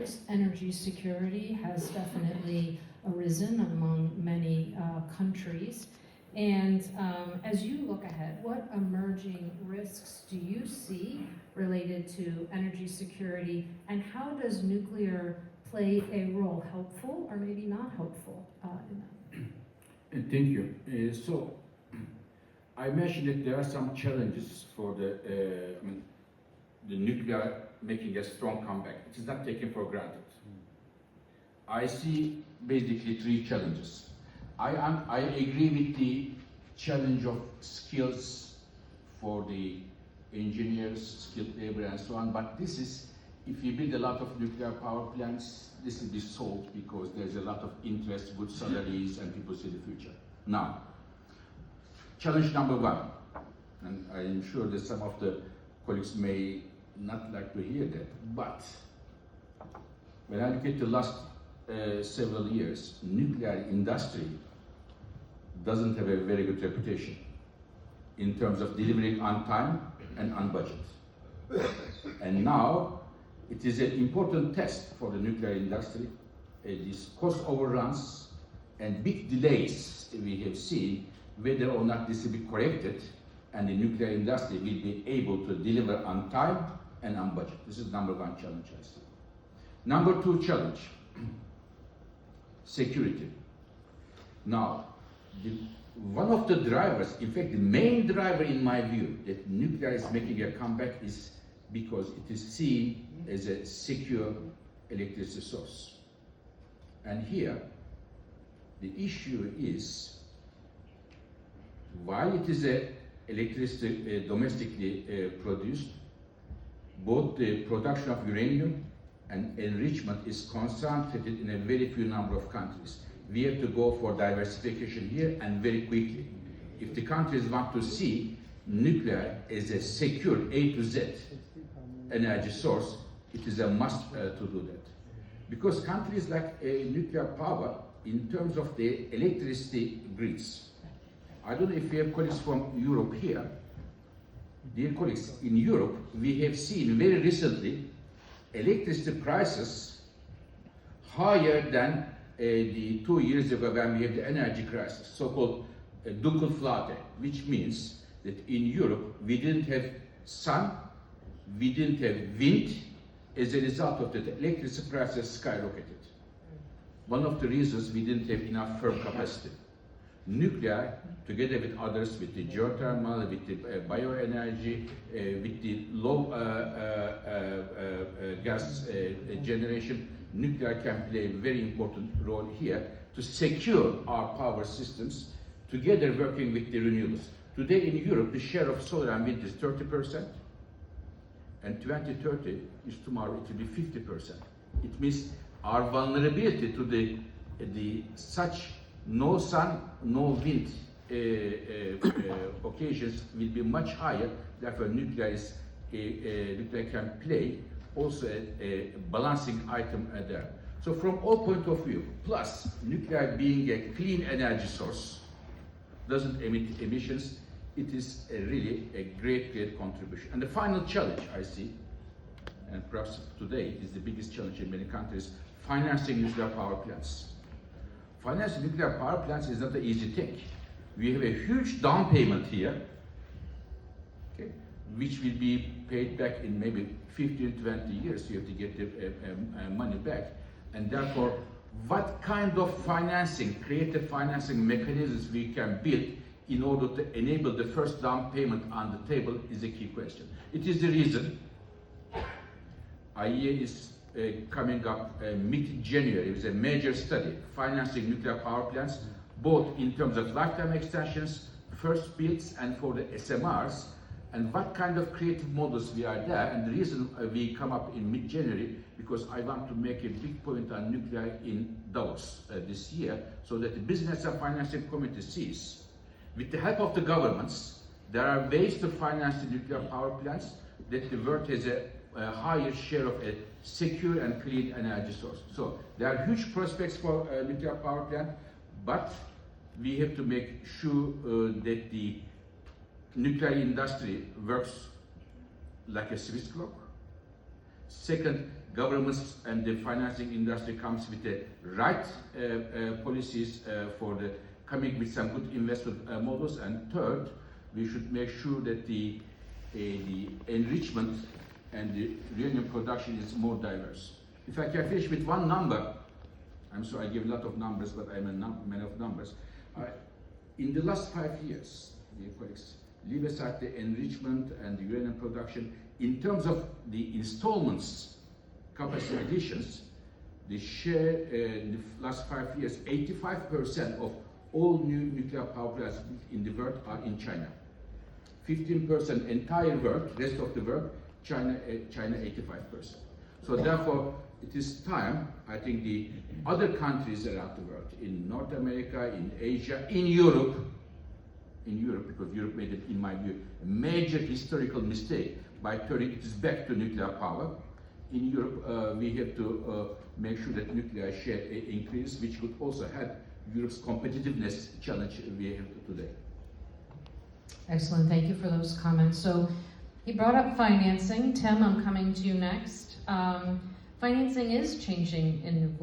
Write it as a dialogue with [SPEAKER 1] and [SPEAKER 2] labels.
[SPEAKER 1] years, energy security has definitely arisen among many countries. And as you look ahead, what emerging risks do you see related to energy security, and how does nuclear play a role, helpful or maybe not helpful in that?
[SPEAKER 2] Thank you. So, I mentioned that there are some challenges for the nuclear making a strong comeback. It is not taken for granted. I see basically three challenges. I agree with the challenge of skills for the engineers, skilled labor and so on, but this is, if you build a lot of nuclear power plants, this will be solved because there's a lot of interest, good salaries, and people see the future. Now, challenge number one, and I am sure that some of the colleagues may not like to hear that, but when I look at the last several years, nuclear industry doesn't have a very good reputation in terms of delivering on time and on budget. And now it is an important test for the nuclear industry. These cost overruns and big delays we have seen, whether or not this will be corrected and the nuclear industry will be able to deliver on time and on budget. This is number one challenge I see. Number two challenge, security. Now, one of the drivers, in fact the main driver in my view, that nuclear is making a comeback is because it is seen as a secure electricity source. And here, the issue is, while it is a electricity domestically produced, both the production of uranium and enrichment is concentrated in a very few number of countries. We have to go for diversification here and very quickly. If the countries want to see nuclear as a secure A to Z energy source, it is a must to do that. Because countries like nuclear power, in terms of the electricity grids, I don't know if we have colleagues from Europe here. Dear colleagues, in Europe, we have seen very recently electricity prices higher than the 2 years ago when we had the energy crisis, so-called Dunkelflaute, which means that in Europe we didn't have sun, we didn't have wind. As a result of that, electricity prices skyrocketed. One of the reasons we didn't have enough firm capacity. Nuclear, together with others, with the geothermal, with the bioenergy, with the low gas generation, nuclear can play a very important role here to secure our power systems, together working with the renewables. Today in Europe, the share of solar and wind is 30%, and 2030 is tomorrow, it will be 50%. It means our vulnerability to the such no sun, no wind occasions will be much higher. Therefore, nuclear can play also a balancing item there. So from all point of view, plus nuclear being a clean energy source, doesn't emit emissions, it is really a great contribution. And the final challenge I see, and perhaps today is the biggest challenge in many countries, financing nuclear power plants. Financing nuclear power plants is not an easy thing. We have a huge down payment here, okay, which will be paid back in maybe 15, 20 years. You have to get the money back. And therefore, what kind of financing, creative financing mechanisms we can build in order to enable the first down payment on the table is a key question. It is the reason IEA is coming up mid-January with a major study financing nuclear power plants, both in terms of lifetime extensions, first builds, and for the SMRs, and what kind of creative models we are there. And the reason we come up in mid-January, because I want to make a big point on nuclear in Davos this year, so that the business and financing committee sees, with the help of the governments, there are ways to finance the nuclear power plants that the world has a higher share of a secure and clean energy source. So there are huge prospects for nuclear power plant, but we have to make sure that the nuclear industry works like a Swiss clock. Second, governments and the financing industry comes with the right policies for the coming with some good investment models. And third, we should make sure that the enrichment and the uranium production is more diverse. If I can finish with one number, I'm sorry I give a lot of numbers, but I'm a man of numbers. In the last 5 years, dear colleagues, leave aside the enrichment and the uranium production, in terms of the installments, capacity additions, the share in the last 5 years, 85% of all new nuclear power plants in the world are in China. 15% entire world, rest of the world, China 85%. So therefore, it is time, I think the other countries around the world, in North America, in Asia, in Europe, because Europe made it, in my view, a major historical mistake by turning its back to nuclear power. In Europe, we have to make sure that nuclear share increases, which could also help Europe's competitiveness challenge we have today.
[SPEAKER 1] Excellent, thank you for those comments. So he brought up financing. Tim, I'm coming to you next. Financing is changing in nuclear.